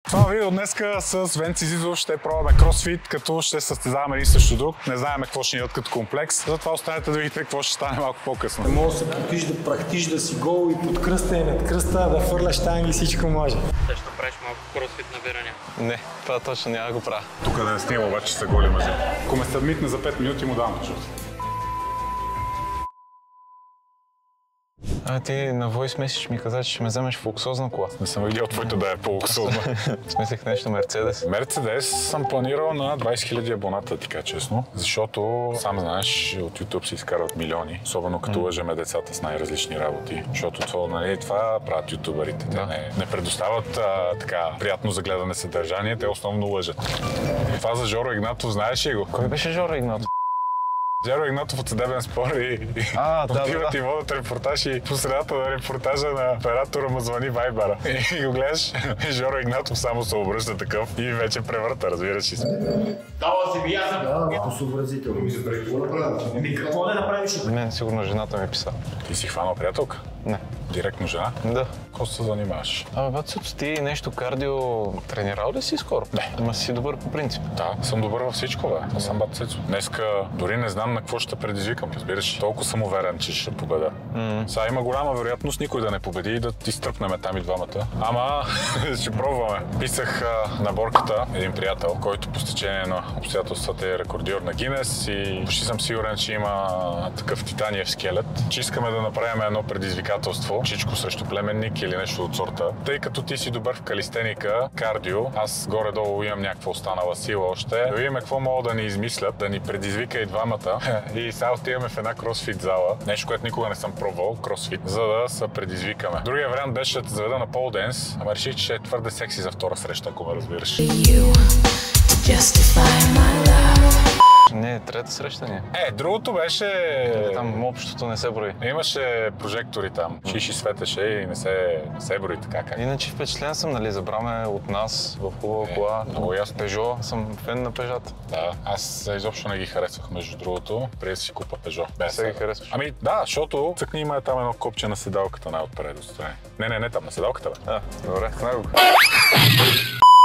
Това видео днеска с Венци Зизов ще пробваме кросфит, като ще състезаваме един срещу друг. Не знаем какво ще ни дадат като комплекс, затова останете да видите какво ще стане малко по-късно. Не може да се потиш, да практиш, да си гол и под кръста и над кръста, да фърляш танги и всичко може. Те ще правиш малко кросфит набирания. Не, това точно няма да го правя. Тук да не снимам обаче са голи мъже. Ако ме съдмитне за 5 минути му давам чувство. Ти на voice message ми каза, че ще ме вземеш в луксозна кола. Не съм видял твоето да е по-луксозно. Смислих нещо Мерцедес. Мерцедес съм планирал на 20 000 абоната, така честно, защото сам знаеш, от YouTube се изкарват милиони, особено като лъжеме децата с най-различни работи, защото това правят ютуберите. Те не предоставят така приятно за гледане съдържание, те основно лъжат. Това за Жоро Игнатов знаеш ли го? Кой беше Жоро Игнатов? Жоро Игнатов от съдебен спор и отиват и водят репортаж и по средата на репортажа на оператора му звъни Вайбара. И го гледаш, Жоро Игнатов само се обръща такъв и вече превърта, разбираш ли си. Дала си бия за... Да, по-съобразително. Ми се прави, какво направя? Какво да направиш? Мен сигурно жената ми писа. Ти си хванал приятелка? Не. Директно жена? Да. Какво се занимаваш? Бацуц, ти нещо кардио тренирал ли си скоро? Не. Ама си добър по принцип. Да, съм добър във всичко, бе. Аз съм бат Цецо. Днеска дори не знам на какво ще предизвикам, разбираш. Толкова съм уверен, че ще победа. Сега има голяма вероятност никой да не победи и да ти стръпнем там и двамата. Ама ще пробваме. Писах наборката един приятел, който по стечение на обстоятелствата е рекордьор на Гинес и почти съм сигурен, че има такъв титаниев скелет, че искаме да направим едно предизвикателство, всичко срещу племенник или нещо от сорта. Тъй като ти си добър в калистеника, кардио, аз горе-долу имам някаква останала сила още. Да видим какво могат да ни измислят, да ни предизвика и двамата. И сега отиваме в една кросфит зала, нещо, което никога не съм пробвал, кросфит, за да се предизвикаме. Другия вариант беше да те заведа на полденс, ама реших, че е твърде секси за втора среща, ако ме разбираш. Не, трета среща ни. Другото беше... Там общото не се брои. Имаше прожектори там, шиши светеше и не се брои така как. Иначе впечатлен съм, нали, забраме от нас в хубава кола. Много ясно. Пежо, съм фен на пежата. Да, аз изобщо не ги харесвах между другото, преди да си купа Пежо. Сега ги харесваш? Ами да, защото цъкни има там едно копче на седалката най-отпред отстрани. Не там, на седалката, бе. Добре, знам го.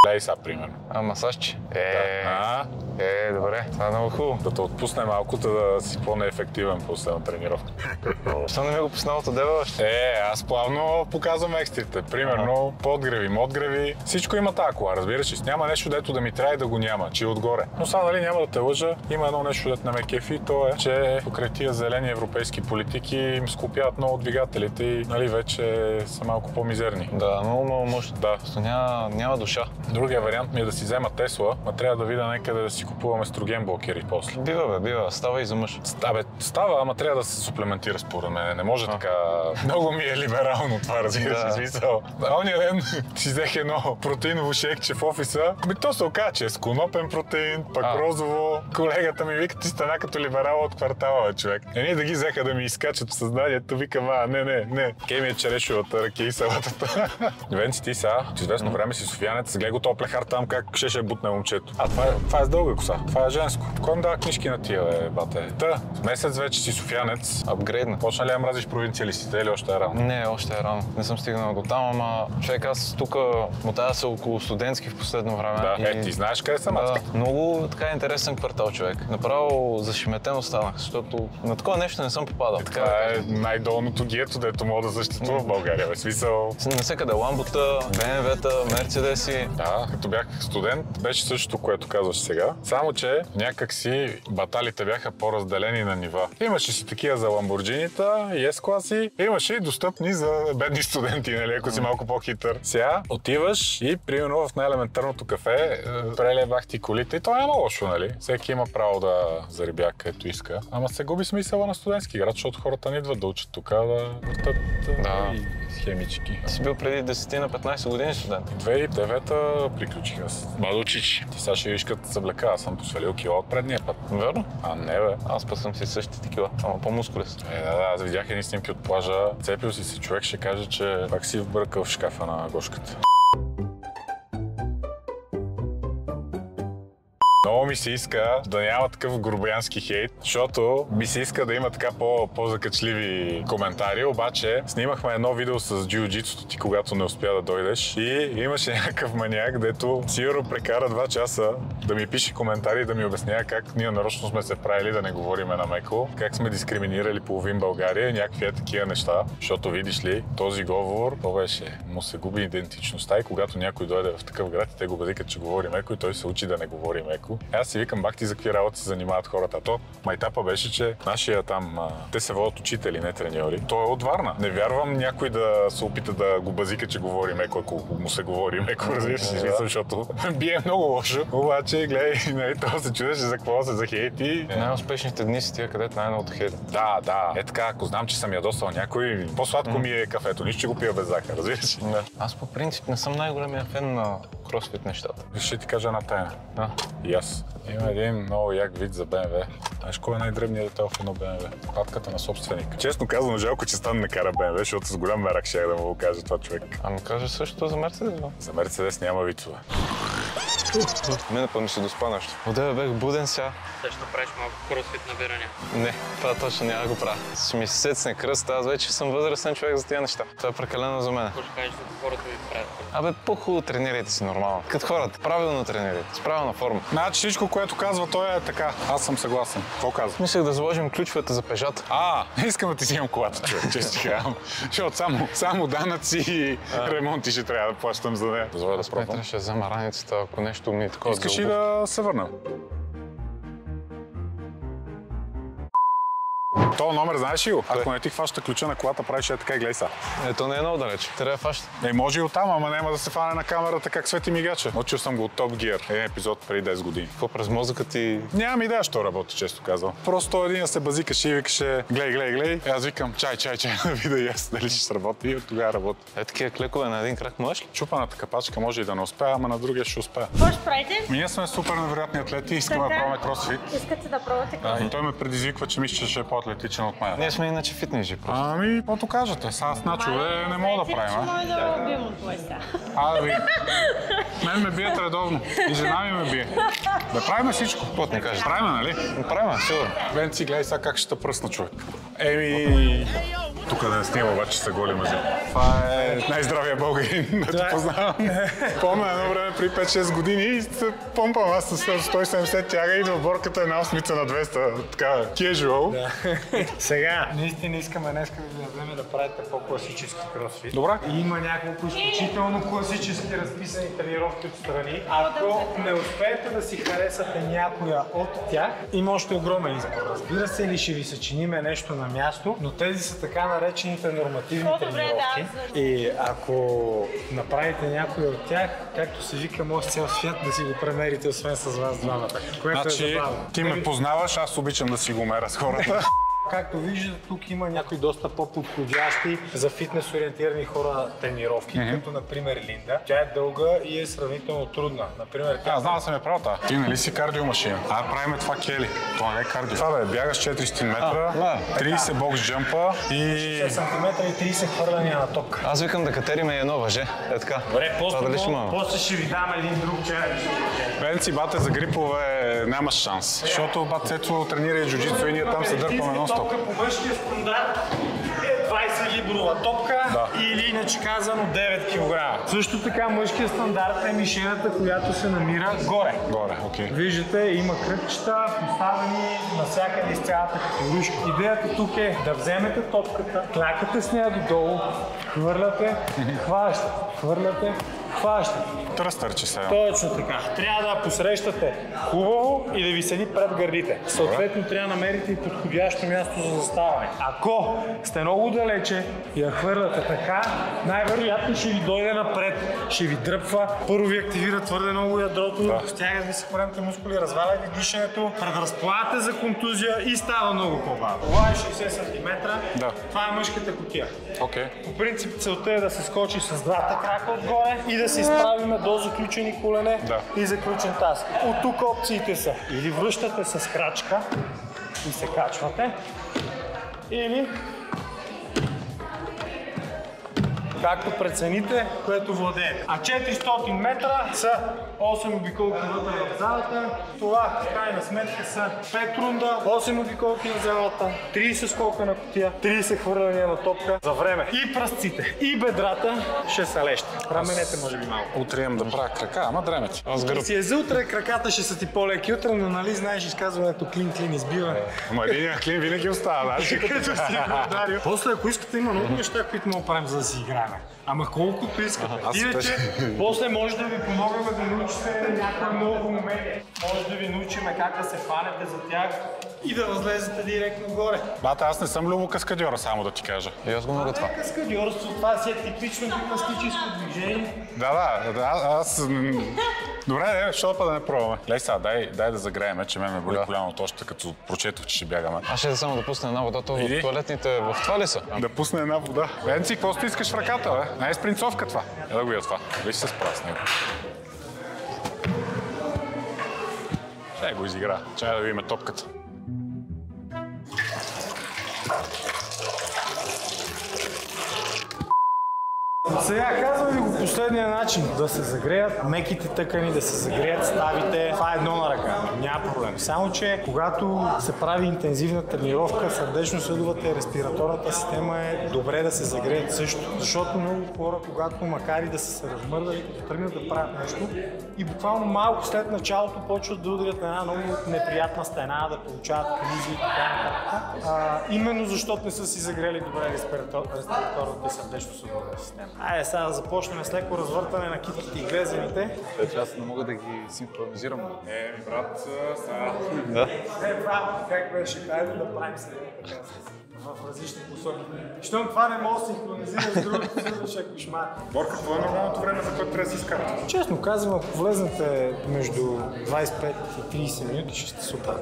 Дай сега, примерно. Масажче? Добре, това е много хубаво. Да те отпусне малко, да си по-неефективен после на тренировка. Защо не ми го пуснал от дева още? Аз плавно показвам екстрите. Примерно, подгреви, модгреви. Всичко има тази кола, разбираш ли? Няма нещо, дето да ми трябва и да го няма, че отгоре. Но сега, нали, няма да те лъжа. Има едно нещо, дето на ме кефи, то е, че покрай тия зелени европейски политики им скопяват много двигателите и, нали, вече са малко по-мизерни. Да, много мощно. Да. Няма душа. Другия вариант ми е да си взема Тесла, а трябва да видя някъде да си купуваме строген блокери после. Бива. Става и за мъж. Става, ама трябва да се суплементира според мен. Не може така... Много ми е либерално това, разбира се, смисъл. Ония ден си взех едно протеиново шейкче в офиса. То се оказа, че е с конопен протеин, пък розово. Колегата ми вика, ти стана като либерал от квартала, човек. Ние да ги взеха да ми изкачат в съзнанието, викам, не. Кей ми е черешовата ръке и салатата. Венци, ти сега, от известно време си софиянец, гледай го тоя плехар там, как ще бутне момчето. Това е с дълга коса, това е женско. Кой им дава книжки на тия, бате? Месец вече си софиянец. Апгрейдна. Почна ли да мразиш провинциалистите или още е рано? Не, още е рано. Не съм стигнал до там, ама човек, аз тук мотая се около студентски в последно време. Да, ти знаеш къде съм аз. Много така интересен квартал, човек. Направо зашеметен останах, защото на такова нещо не съм попадал. Това е най-долното гето, дето мога да съществува в България, бе, смисъл. Навсекъде ламбота, БМВ-та, Мерцедеси. Да, като бях студент, беше същото, което казваш сега. Само, че някакси баталите бяха по-разделени на нива. Имаше си такива за ламборджинита и S-класи, имаше и достъпни за бедни студенти, нали, ако си малко по-хитър. Сега отиваш и, примерно, в най-елементарното кафе прелевах ти колите и то няма лошо, нали? Всеки има право да зарибя където иска. Ама се губи смисъла на студентски град, защото хората не идват да учат тук, да въртат хемички. Си бил преди 10 на 15 години студент. 2009-та приключих аз. Младучич. Ти сега ще виж като съблека, аз съм посвалил кила от предния път. Верно? Не, бе. Аз път съм си същите кила, ама по-мускулес. Аз видях едни снимки от плажа. Цепил си се човек, ще каже, че пак си вбъркал в шкафа на гошката. Много ми се иска да няма такъв грубоянски хейт, защото ми се иска да има така по-закачливи коментари, обаче снимахме едно видео с джиу-джитсото ти, когато не успя да дойдеш и имаше някакъв маняк, дето сигурно прекара 2 часа да ми пише коментари и да ми обяснява как ние нарочно сме се правили да не говориме на меко, как сме дискриминирали половин България, някакви такива неща, защото видиш ли, този говор, то беше, му се губи идентичността и когато някой дойде в такъв град и те го базикат, че говори меко и той се учи да не говори меко. Аз си викам, бах ти за какви работи се занимават хората. То майтапа беше, че нашия там, те се водят учители, не треньори. Той е от Варна. Не вярвам някой да се опита да го базика, че говори меко, ако му се говори меко, разбираш ли, защото бие много лошо. Обаче, гледай, нали, то се чудеше за какво се захейти. Най-успешните дни си тия, където най-новото хейтят. Да. Е така, ако знам, че съм ядосал някой, по-сладко ми е кафето, нищо, че го пия без захар, разбираш ли? Да. Аз по принцип не съм най-големия фен на кросфит нещата. Ще ти кажа една тайна. Да. И аз. Има един много як вид за BMW. Знаеш кой е най-дребният детайл в едно BMW? Патката на собственик. Честно казвам, жалко, че стане не кара BMW, защото с голям мерак ще да му го каже това човек. Ами кажа също за Мерцедес, бе. За Мерцедес няма вицове. Мене па ми се доспа нещо. Одеве бех буден сега. Също правиш малко кросфит набирания. Не, това точно няма да го правя. Ще ми се сецне кръст, аз вече съм възрастен човек за тия неща. Това е прекалено за мен. Какво ще кажеш за хората ви правят? Абе, по-хубаво тренирайте си нормално. Като хората, правилно тренирайте, с правилна форма. Значи всичко, което казва той е така. Аз съм съгласен. Какво казва? Мислех да заложим ключовете за пежата. Не искам да ти взимам колата, човек, често ти казвам. Защото само данъци и ремонти ще трябва да плащам за нея. Дозволя да пробвам. Трябваше да взема раницата, ако нещо ми е такова. Искаш ли да се върнем? Това номер знаеш ли го? Ако не ти хваща ключа на колата, правиш така и гледай са. Ето не е много далеч. Трябва да фаща. Може и оттам, ама няма да се фане на камерата как свети мигача. Научил съм го от Top Gear. Един епизод преди 10 години. Какво през мозъка ти? Нямам идея, що работи, често казвам. Просто един се базикаше и викаше глей. Аз викам чай, да видя и аз дали ще сработи и от тогава работи. Е, такива клекове на един крак можеш ли? Чупаната капачка може и да не успея, ама на другия ще успея. Какво ще правите? Ние сме супер невероятни атлети и искаме да пробваме кросфит. Искате да пробвате кросфит? И той ме предизвиква, че мисля, че ще е по-атлетичен от мен. Ние сме иначе фитнеси просто. Ами, каквото кажете. Сега с начове не мога да правим. Може да убием от твоя. Мен ме бият редовно. И жена ми ме бие. Да правим всичко. Какво не кажеш? Правим, нали? Правим, сигурно. Венци, гледай сега как ще те пръсна човек. Тук да не снима, обаче са голи мъже. Това е най-здравия българин, да те познавам. Помня едно време при 5-6 години и се помпам аз с 170 тяга и в борката една осмица на 200, така, кежуал. Сега, наистина искаме днес да ви дадем да правите по-класически кросфит. Добре. И има няколко изключително класически разписани тренировки отстрани. Ако не успеете да си харесате някоя от тях, има още огромен избор. Разбира се, ли ще ви съчиниме нещо на място, но тези са така наречените нормативни тренировки. И ако направите някоя от тях, както се вика, може цял свят да си го премерите, освен с вас двамата. Което е забавно. Ти ме познаваш, аз обичам да си го меря с хората. Както виждате, тук има някои доста по-подходящи за фитнес ориентирани хора тренировки, като например Линда. Тя е дълга и е сравнително трудна. Например, Знам да съм я правил това. Ти нали си кардиомашина? Правим това кели. Това не е кардио. Това бе, бягаш 400 метра, 30 бокс джъмпа и... 6 см и 30 хвърляния на топка. Аз викам да катериме едно въже. Е така. Добре, после ще ви дам един друг челендж. Венци, бате, за грипове нямаш шанс. Защото бат Цецо тренира и джуджитсу и ние там се дърпаме нон-стоп. Топка по мъжкия стандарт е 20 либрова топка или иначе казано 9 кг. Също така мъжкия стандарт е мишената, която се намира горе. Горе, окей. Виждате, има кръгчета, поставени навсякъде из цялата категоричка. Идеята тук е да вземете топката, клякате с нея додолу, хвърляте, хващате, хвърляте, хващате. Тръстърче сега. Точно така. Трябва да я посрещате хубаво и да ви седи пред гърдите. Съответно трябва да намерите и подходящо място за заставане. Ако сте много далече и я хвърляте така, най-вероятно ще ви дойде напред, ще ви дръпва. Първо ви активира твърде много ядрото, стягат ви се коремните мускули, разваля ви дишането, предразполагате за контузия и става много по-бавно. Това е 60 см. Това е мъжката кутия. По принцип целта е да се скочи с двата крака отгоре и да се изправиме до заключени колене и заключен таз. От тук опциите са или връщате с крачка и се качвате, или както прецените, което владеете. А 400 метра са 8 обиколки вътре в залата. Това в крайна сметка са 5 рунда, 8 обиколки на залата, 30 скока на кутия, 30 хвърляния на топка за време. И пръстците, и бедрата ще са лещи. Раменете може би малко. Утре имам да правя крака, ама дреме ти. Аз гръб. Си е за утре, краката ще са ти по-леки утре, но нали знаеш изказването клин избива. Ама единия клин винаги остава, знаеш? Като си го ударил. После, ако искате, има много неща, които мога да правим, за да си играем. Ама колкото искате. Иначе, после може да ви помогнем да научите някакво ново умение. Може да ви научим как да се фанете за тях и да възлезете директно горе. Бата, аз не съм любокаскадьор, само да ти кажа. И аз го мога това. Каскадьорство, това си е типично гимнастическо движение. Да, аз... Добре, защо па да не пробваме? Лей сега, дай да загрееме, че ме боли коляното още като прочетох, че ще бягаме. Аз ще само да пусна една вода, то в туалетните в това ли са? Да пусне една вода. Венци, какво си искаш в ръката, бе? Не е спринцовка това. Е да го я това. Виж се справя с него. Ще го изигра. Чай да видим топката. Сега казвам ви го последния начин. Да се загреят меките тъкани, да се загреят ставите. Това е едно на ръка. Няма проблем. Само, че когато се прави интензивна тренировка, сърдечно-съдовата и респираторната система е добре да се загреят също. Защото много хора, когато макар и да са се размърдали, като тръгнат да правят нещо и буквално малко след началото почват да ударят на една много неприятна стена, да получават кризи и така нататък. Именно защото не са си загрели добре респираторната и сърдечно-съдовата система. Айде сега да започнем с леко развъртане на китките и глезените. Вече аз не мога да ги синхронизирам. Брат, сега... Да. Това как беше, хайде да правим сега така в различни посоки. Щом това не може да синхронизира с другото, следващия е кошмар. Борка, това е нормалното време, за което трябва да си изкарате. Честно казвам, ако влезнете между 25 и 30 минути, ще сте супер.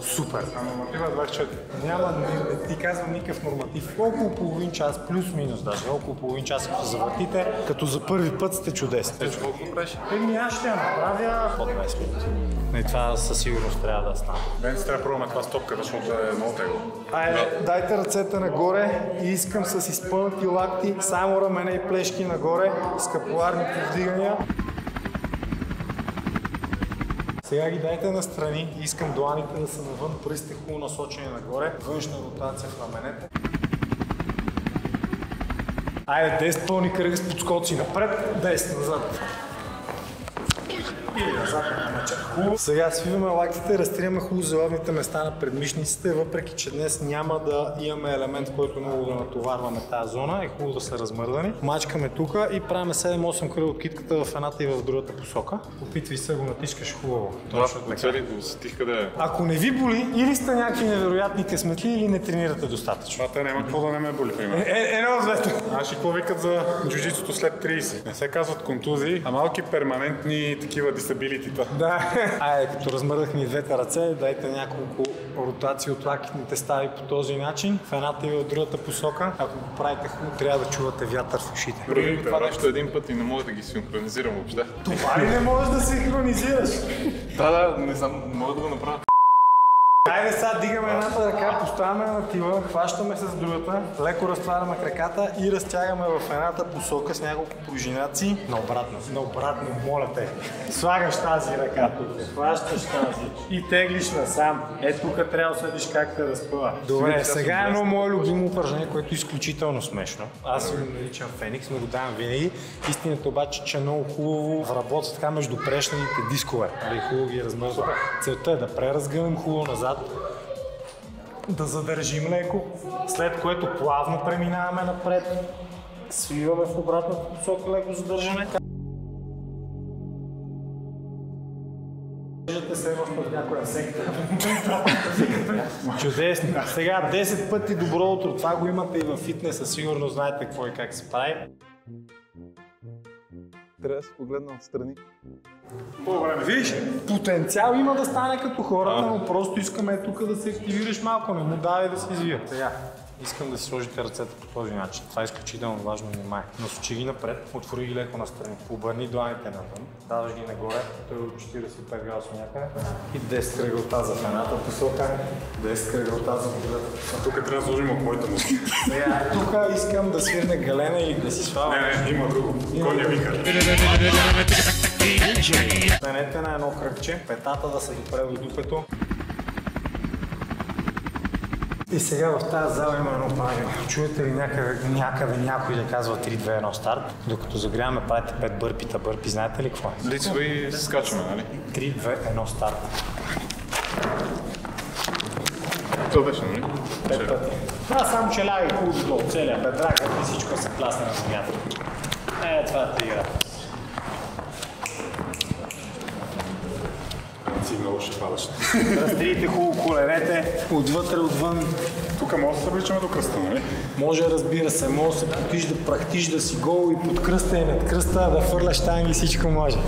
Супер. А норматива 24. Няма, не ти казвам никакъв норматив. Около половин час, плюс-минус даже, около половин час, като завъртите, като за първи път сте чудесни. Колко правиш? Аз ще я направя по 20 минути. И това със сигурност трябва да стане. Венци, трябва да пробваме това с топката, защото е много тегло. Айде, дайте ръцете нагоре и искам с изпънати лакти, само рамене и плешки нагоре, скапуларни повдигания. Сега ги дайте настрани и искам дланите да са навън, пръстите хубаво насочени нагоре, външна ротация в раменете. Айде, 10 пълни кръга с подскоци напред, 10 назад. Или назад на мъча. Хубаво. Сега свиваме лактите, разтриемаме хубаво залавните места на предмишниците, въпреки че днес няма да имаме елемент, който много да натоварваме тази зона, е хубаво да са размърдани. Мачкаме тук и правим 7-8 кръга от китката в едната и в другата посока. Опитвай се го натискаш хубаво. Точно така. Цели го стих къде е. Ако не ви боли, или сте някакви невероятни късметли, или не тренирате достатъчно. Това няма какво да не ме боли, примерно. Едно от двете. Значи, какво викат за джуджитсото след 30? Не се казват контузии, а малки перманентни такива дисабилитита. Да. Айде, като размърдахме и двете ръце, дайте няколко ротации от лакитните стави по този начин. В едната и в другата посока. Ако го правите хубаво, трябва да чувате вятър в ушите. Правим това нещо един път и не мога да ги синхронизирам въобще. Това ли не можеш да синхронизираш? Да, не знам, мога да го направя. Хайде сега дигаме едната ръка, поставяме на тила, хващаме с другата, леко разтваряме краката и разтягаме в едната посока с няколко пружинаци. Наобратно, моля те. Слагаш тази ръка тук, хващаш тази и теглиш насам. Тук трябва да следиш как те разпъва. Добре, сега едно мое любимо упражнение, което е изключително смешно. Аз го наричам Феникс, но го давам винаги. Истината обаче, че много хубаво вработва така между прешните дискове. Хубаво ги размързва. Целта е да преразгънем хубаво назад, да задържим леко, след което плавно преминаваме напред, свиваме в обратната посока, леко задържане. Виждате се в някоя секта. Чудесно. Сега 10 пъти добро утро, това го имате и във фитнеса, сигурно знаете какво и как се прави. Трябва да се погледна отстрани. Виж, потенциал има да стане като хората, но просто искаме тук да се активираш малко, не му давай да се извива. Сега, Искам да си сложите ръцете по този начин. Това е изключително важно внимание. Насочи ги напред, отвори ги леко настрани. Обърни дланите навън, даваш ги нагоре, той от 45 градуса някъде и 10 кръгълта за в едната посока, 10 кръгълта за другата посока. Тук трябва да сложим от моята музика. Сега, тук искам да свирне Галена или да си слава. Не, има друго. Коня викар. Станете на едно кръгче, петата да се допре до дупето. И сега в тази зала има едно правило. Чуете ли някъде някой да казва 3-2-1 старт? Докато загряваме, правите 5 бърпита. Бърпи, знаете ли какво е? Лицева и скачаме, нали? 3-2-1 старт. Това беше, нали? 5 пъти. Това само че ляга и хубаво долу, целия бедра, като и всичко се пласне на земята. Това е игра. Си много ще падаш. Разделите хубаво коленете, отвътре, отвън. Тук може да се обличаме до кръста, нали? Може, разбира се, може да се потиш, да прахтиш, да си гол и под кръста и над кръста, да фърляш танги, всичко може.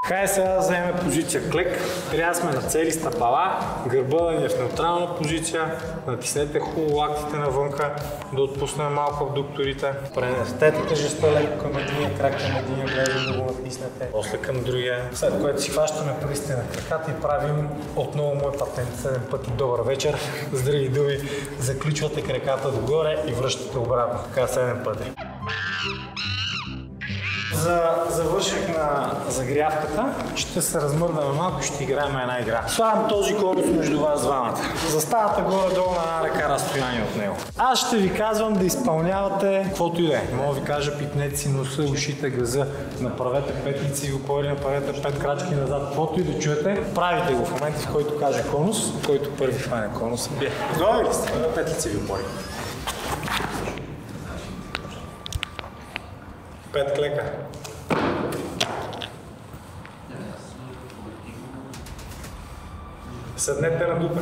Хайде сега да вземем позиция клек. Трябва сме на цели стъпала, гърба да ни е в неутрална позиция, натиснете хубаво лактите навънка, да отпуснем малко абдукторите. Пренесете тежестта леко към единия крак, към единия гледа да го натиснете, после към другия. След което си хващаме пръстите на краката и правим отново мой патент 7 пъти добър вечер. С други думи, заключвате краката догоре и връщате обратно, така 7 пъти. Завърших на загрявката, ще се размърдаме малко, ще играем една игра. Слагам този конус между вас двамата. Заставате горе-долу на една ръка разстояние от него. Аз ще ви казвам да изпълнявате каквото и да е. Мога да ви кажа, пипнете си носа, ушите, газа, направете 5 лицеви опори, направете 5 крачки назад, каквото и да чуете. Правите го в момента, в който каже конус, който първи хване конуса. Готови ли сте? 5 лицеви опори. 5 клека. Седнете на дупе.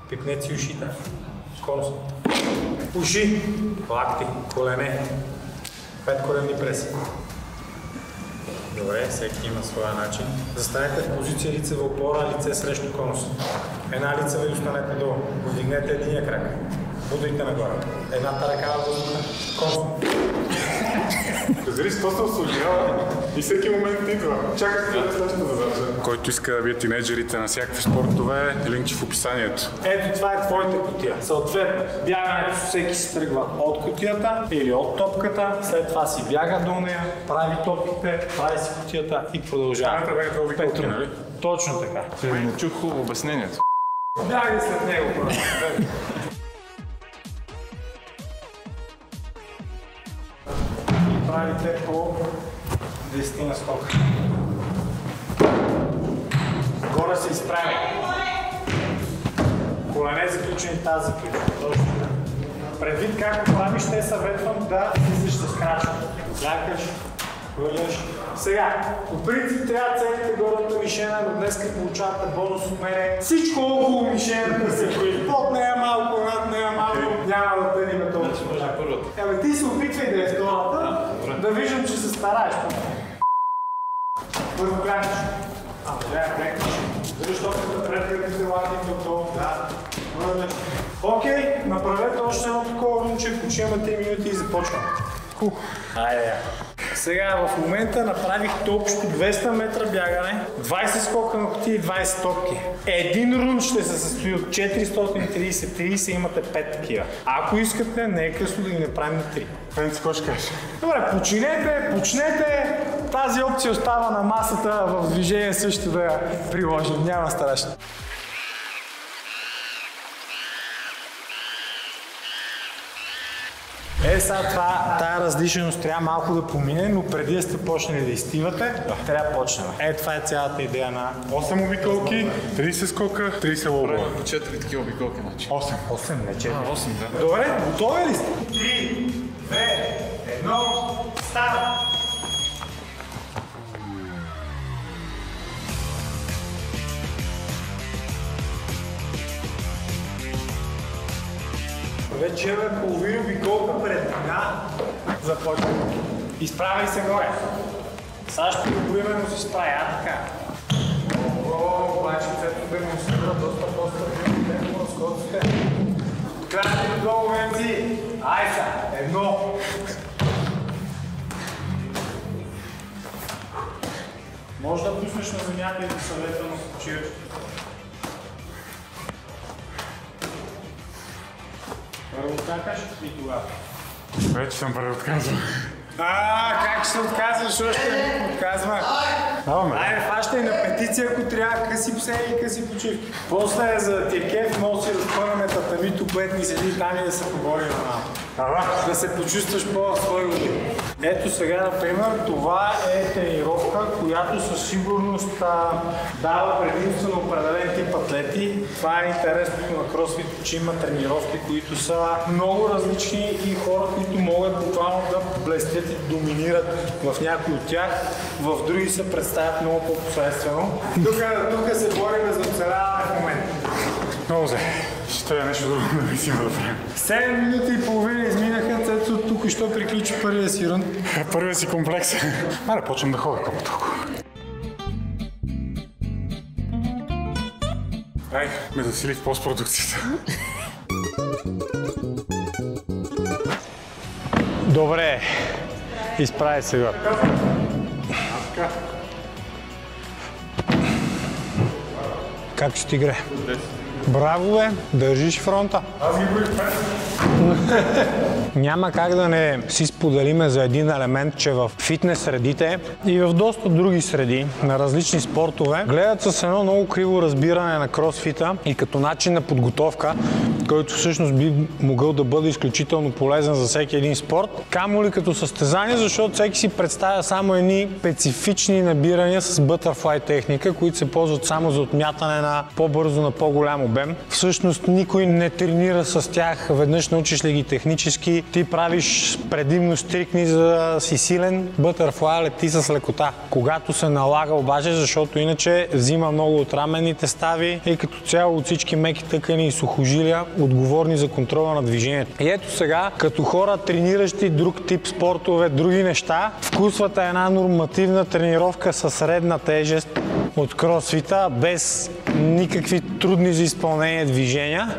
Пипнете си ушите. Конус. Уши. Лакти. Колене. 5 коленни преси. Добре, всеки има своя начин. Застанете в позиция лицева опора, лице срещу конус. Една лицева и останете долу. Вдигнете единия крак. Будайте нагоре. Едната ръка във въздуха. Конус. Разбери, то се осложнява и всеки момент идва. Чакай да следващата задача. Който иска да бие тинейджерите на всякакви спортове, линк в описанието. Ето това е твоята кутия. Съответно, бягането всеки се тръгва от кутията или от топката, след това си бяга до нея, прави топките, прави си кутията и продължава. Трябва да бяга обиколки, нали? Точно така. Не чух хубаво обяснението. Бягай след него, просто. Правите по 10 на скока. Горе се изправи. Колене заключени, таз заключени. Точно. Предвид как го правиш, те съветвам да излизаш с крачка. Клякаш, хвърляш. Сега, по принцип трябва да целите горната мишена, но днес получавате бонус от мене. Всичко около мишената да се прояви. Под нея малко, над нея малко. Няма да тъним толкова. Ебе, ти се опитвай да е втората, да виждам, че се стараеш. Първо клякаш. Клякаш. Защото пред гърдите латите отдолу. Да. Окей, направете още едно такова рунче, почиваме 3 минути и започваме. Айде. Сега в момента направихте общо 200 метра бягане, 20 скока на кутия и 20 топки. Един рун ще се състои от 430, имате 5 такива. Ако искате, не е късно да ги направим на 3. Фенци, какво ще кажеш? Добре, почнете. Тази опция остава на масата, в движение също да я приложим. Няма страшно. Сега тая различност трябва малко да помине, но преди да сте почнали да изтивате, трябва да почнем. Това е цялата идея на 8 обиколки, 30 скока, 30 лобова. По 4 такива обиколки, значи. 8. 8, не 4. 8, да. Добре, готови ли сте? 3, 2, 1, старт! Вече имаме половина обиколка предина. Започваме. Изправяй се горе. Сега ще поименно се справя. Така. обаче Цето демонстрира доста по-стабилно темпо на скоците. Крайни долу, Венци! Айса! Едно! Може да пуснеш на земята и да съветва на скочирчето. Първо какаш и тогава. Вече съм преотказал. Как ще се отказваш? Още не отказва. Айде, фащай на петиция, ако трябва, къси псе и къси почивки. После за текев може да спънаме татамито, което ни седи там и да се побори на малко. Да се почувстваш по-свой годин. Ето сега, например, това е тренировка, която със сигурност дава предимство на определен тип атлети. Това е интересното на кросфит, че има тренировки, които са много различни и хора, които могат буквално да блестят и доминират в някои от тях, в други се представят много по-посредствено. Тук се борим за оцеляване в момента. Много зле. Ще е нещо друго да си да правим. 7 минути и половина изминаха, Цецо тук що приключи първия си рунд. Първия си комплекс. Аре, почвам да ходя колко толкова. Ай, ме засили в постпродукцията. Добре, изправи се, Гор. Как ще ти игре? Браво, бе! Държиш фронта. Аз ги броих 5. Няма как да не си споделиме за един елемент, че в фитнес средите и в доста други среди на различни спортове гледат с едно много криво разбиране на кросфита и като начин на подготовка, който всъщност би могъл да бъде изключително полезен за всеки един спорт, камо ли като състезание, защото всеки си представя само едни специфични набирания с бътърфлай техника, които се ползват само за отмятане на по-бързо на по-голям обем. Всъщност никой не тренира с тях, веднъж научиш ли ги технически, ти правиш предимно стрикни, за да си силен, бътърфлай лети с лекота. Когато се налага обаче, защото иначе взима много от раменните стави и като цяло от всички меки тъкани и сухожилия, отговорни за контрола на движението. И ето сега, като хора, трениращи друг тип спортове, други неща, вкусвате една нормативна тренировка със средна тежест от кросфита, без никакви трудни за изпълнение движения.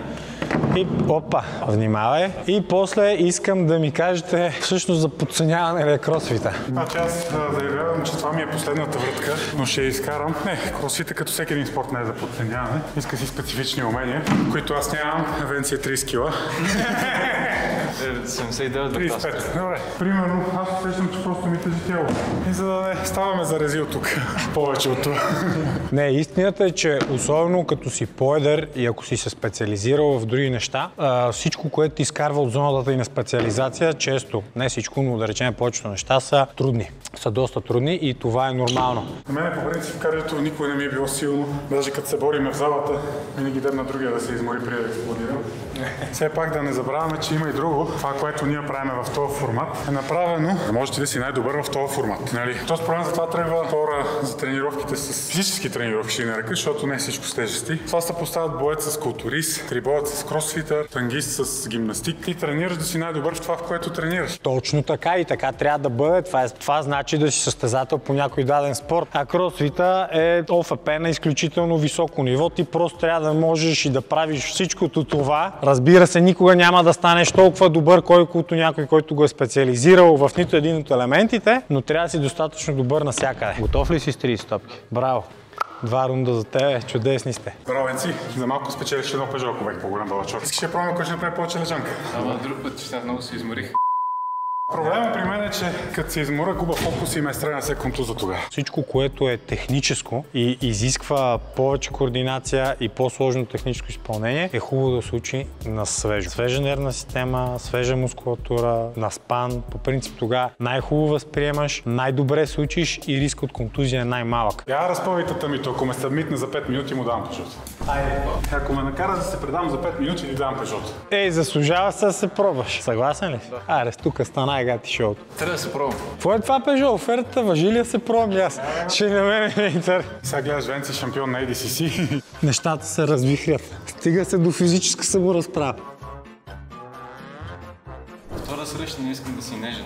И опа, внимавай. И после искам да ми кажете всъщност за подценяване на кросфита. Значи аз заявявам, че това ми е последната вратка, но ще я изкарам. Не, кросфита като всеки един спорт не е за подценяване. Иска си специфични умения, които аз нямам. Венци е 30 кила. 79 35. Добре. Примерно, аз усещам, че просто ми тежи тяло. И за да не ставаме заразил тук. Повече от това. Не, истината е, че особено като си по-едър и ако си се специализирал в други неща, всичко, което ти изкарва от зоната и на специализация, често, не всичко, но да речем повечето неща са трудни. Са доста трудни и това е нормално. На мен по принцип кардиото никой не ми е било силно. Даже като се бориме в залата, винаги ден на другия да се измори преди да експлодира. Все пак да не забравяме, че има и друго. Това, което ние правим в този формат, е направено, да можеш да си най-добър в този формат. Нали? То според мен за това трябва хора за тренировките с физически тренировки, ще нарека, защото не е всичко с тежести. Това се поставят боец с културист, трибоец с кросфитър, тангист с гимнастик и тренираш да си най-добър в това, в което тренираш. Точно така и така трябва да бъде. Това значи да си състезател по някой даден спорт. А кросфита е ОФП на изключително високо ниво. Ти просто трябва да можеш и да правиш всичкото това. Разбира се, никога няма да станеш толкова добър, колкото някой, който го е специализирал в нито един от елементите, но трябва да си достатъчно добър навсякъде. Готов ли си с 30 стопки? Браво! 2 рунда за тебе, чудесни сте. Браво, Венци, за малко спечелиш едно пежо, ако бех по-голям балачор. Искаш да пробваме, кой ще направи повече лежанка? Ама друг път, че много се изморих. Проблемът при мен е, че като се измора, губа фокус и ме стреля секунду за тогава. Всичко, което е техническо и изисква повече координация и по-сложно техническо изпълнение, е хубаво да се учи на свежо. Свежа нервна система, свежа мускулатура, на спан. По принцип тогава най-хубаво възприемаш, най-добре се учиш и риск от контузия е най-малък. Я разпъвайте ми, ако ме събмитне за 5 минути, му давам пежото. Айде. Ако ме накара да се предам за 5 минути, ти давам пежото. Ей, заслужава се да се пробваш. Съгласен ли? Да. Аре, тук стана гати шоуто. Трябва да се пробвам. Какво е това пежо? Офертата важи ли да се пробвам аз? Ще на мен е интерес. Сега гледаш Венци шампион на ADCC. Нещата се развихрят. Стига се до физическа саморазправа. Втора среща не искам да си нежен.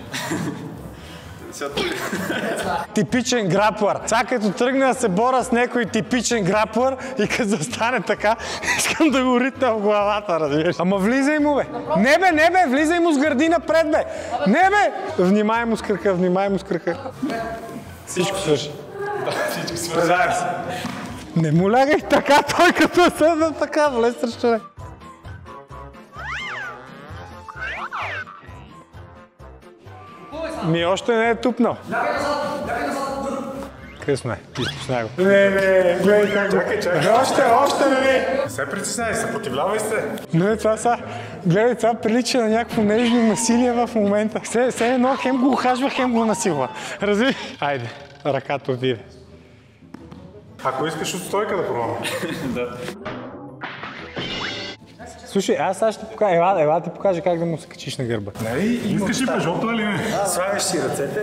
Типичен граплър. Сега като тръгна да се боря с някой типичен граплър и като застане така, искам да го ритна в главата, разбираш. Ама влизай му, бе. Не, бе, влизай му с гърди напред, бе. Не, бе. Внимай му с кръка, внимай му с кръка. Всичко свърши. Всичко свързано. Не му лягай така, той като е седна така, влез срещу не. Ми още не е тупнал. Лягай назад. Къде сме? Изпусна го. Не, гледай как го. Чакай. Още не. Не се притесняй, съпротивлявай се. Не, това са. Гледай, това прилича на някакво нежно насилие в момента. Все едно хем го ухажва, хем го насилва. Разви? Айде, ръката отиде. Ако искаш от стойка да пробвам. Да. Слушай, аз сега ще ти покажа. Ела ти покажа как да му се качиш на гърба. Искаш ли пежото или не? Слагаш си ръцете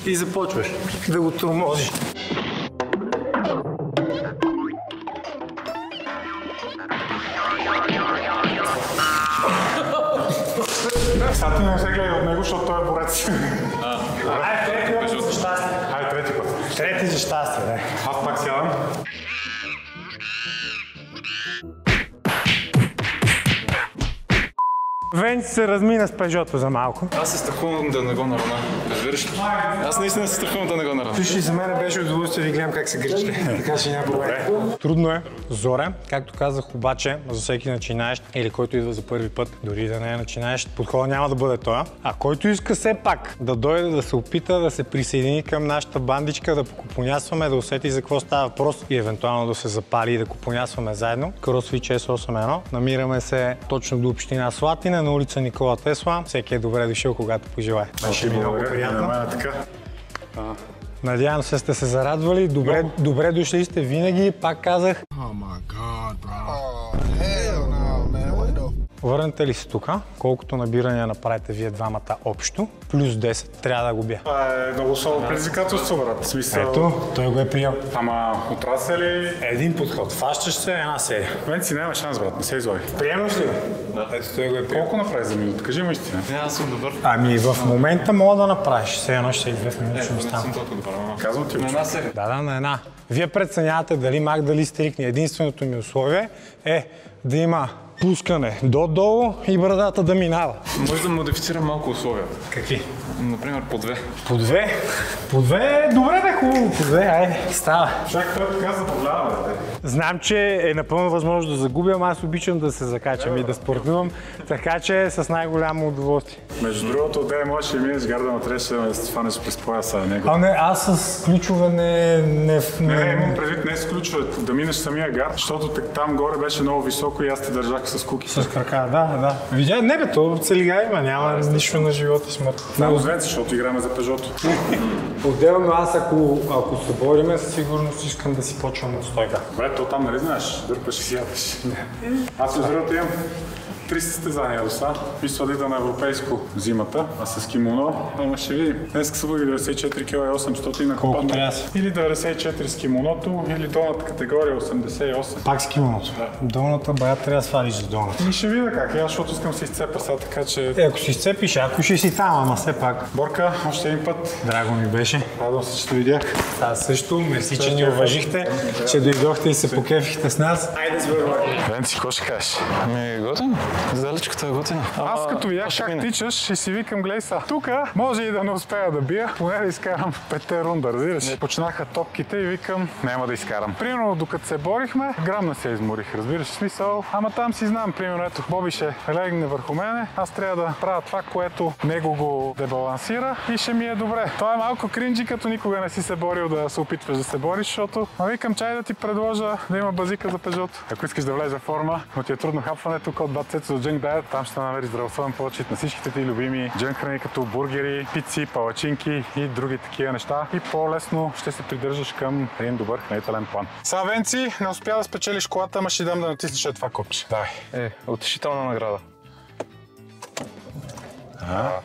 и започваш да го тормозиш. Сега ти не се гледай от него, защото той е борец. Трети път за щастие. Хайде, трети път. Трети за щастие, да. Аз пак сядам. Венци се размина с пежото за малко. Аз се страхувам да не го наравна. Разбираш ли? Аз наистина се страхувам да не го наравна. Слушай, за мен беше удоволствие да ви гледам как се гричате. Така че няма проблем. Трудно е, Зоре. Както казах обаче, за всеки начинаещ или който идва за първи път, дори да не е начинаещ, подходът няма да бъде това. А който иска все пак да дойде, да се опита да се присъедини към нашата бандичка, да покупонясваме, да усети за какво става въпрос и евентуално да се запали и да купонясваме заедно. CrossFit 681. Намираме се точно до община Слатина, на улица Никола Тесла. Всеки е добре дошъл, когато пожелае. Беше ми много приятно. Надявам се сте се зарадвали. Добре дошли сте винаги. Пак казах. Върнете ли се тук, колкото набирания направите вие двамата общо, плюс 10, трябва да го бия. Това е много соло предизвикателство, брат. Смисъл... Ето, той го е приел. Ама отраса ли? Един подход. Фащаш се една серия. Венци, няма шанс, брат, не се излагай. Приемаш ли го? Да. Ето, той го е приел. Колко направи за минута? Кажи му истина. Аз съм добър. Ами в момента мога да направиш. Все едно ще 2 минути ще ми стане. Съм толкова добър. Казвам ти, На една серия. Да, на една. Вие преценявате дали маг, дали стрикни. Единственото ми условие е да има пускане до-долу и брадата да минава. Може да модифицирам малко условията. Какви? Например, по 2. По 2? По 2? Добре бе, хубаво. По 2, айде, става. чак той така забавлява, бе. Знам, че е напълно възможно да загубя, ама аз обичам да се закачам и да спортувам, така че с най-голямо удоволствие. Между другото, отдей можеш и минеш гарда, но трябваше да се фанеш през пояса. А не, аз с ключове не... Не, имам предвид не с ключове, да минеш самия гард, защото там горе беше много високо и аз те държах с куки. С крака, да. Видя, не бе, то целига има, няма нищо на живота смърт. Само звенци, защото играме за пежото. Отделно аз, ако се бориме, със сигурност искам да си почвам от стойка. Добре, то там нали знаеш, дърпаш и сядаш. Аз между другото имам 3 състезания до сега. Мисля да ида на европейско зимата, а с кимоно, ама ще видим. Днес са бъде 94 кг и 800 на копата. Или 94 с кимоното, или долната категория 88. Пак с кимоното? Да. Долната бая трябва да свалиш за долната. И ще видя как, защото искам да се изцепя сега, така че... Ако си изцепиш, ако ще си там, ама все пак. Борка, още един път. Драго ми беше. Радвам се, че те видях. Аз също, мерси, че ни уважихте, че дойдохте и се покефихте с нас. Айде звървай. Венци, какво ще кажеш? Ами, готино. Задалечката е готина. Аз като видях как тичаш и си викам, глей са, тука може и да не успея да бия, поне да изкарам 5-те рунда, разбираш? Почнаха топките и викам, няма да изкарам. Примерно, докато се борихме, грам не се изморих, разбираш смисъл. Ама там си знам, примерно, ето, Боби ще легне върху мене, аз трябва да правя това, което него го дебалансира и ще ми е добре. Това е малко кринджи, като никога не си се борил да се опитваш да се бориш, защото викам, чай да ти предложа да има базика за пежото. Ако искаш да влезе в форма, но ти е трудно хапването, код 20 от Junk Diet, там ще намериш здравословен почет на всичките ти любими джънк храни, като бургери, пици, палачинки и други такива неща. И по-лесно ще се придържаш към един добър хранителен план. Сега, Венци, не успя да спечелиш колата, ама ще дам да натиснеш това копче. Давай. Утешителна награда.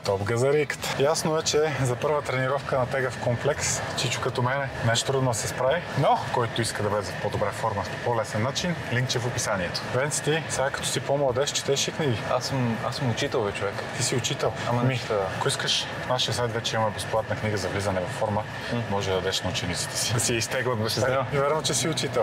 Топ газариката. Ясно е, че за първа тренировка на тегав комплекс, Чичо като мене, нещо трудно да се справи, но който иска да влезе в по-добра форма, по по-лесен начин, линкче в описанието. Венци, ти сега като си по-младеж, четеш и книги. Аз съм учител, бе, човек. Ти си учител. Ама не чета. Ако искаш, в нашия сайт вече има безплатна книга за влизане в форма, може да дадеш на учениците си. Да си изтеглят баща. Верно, че си учител.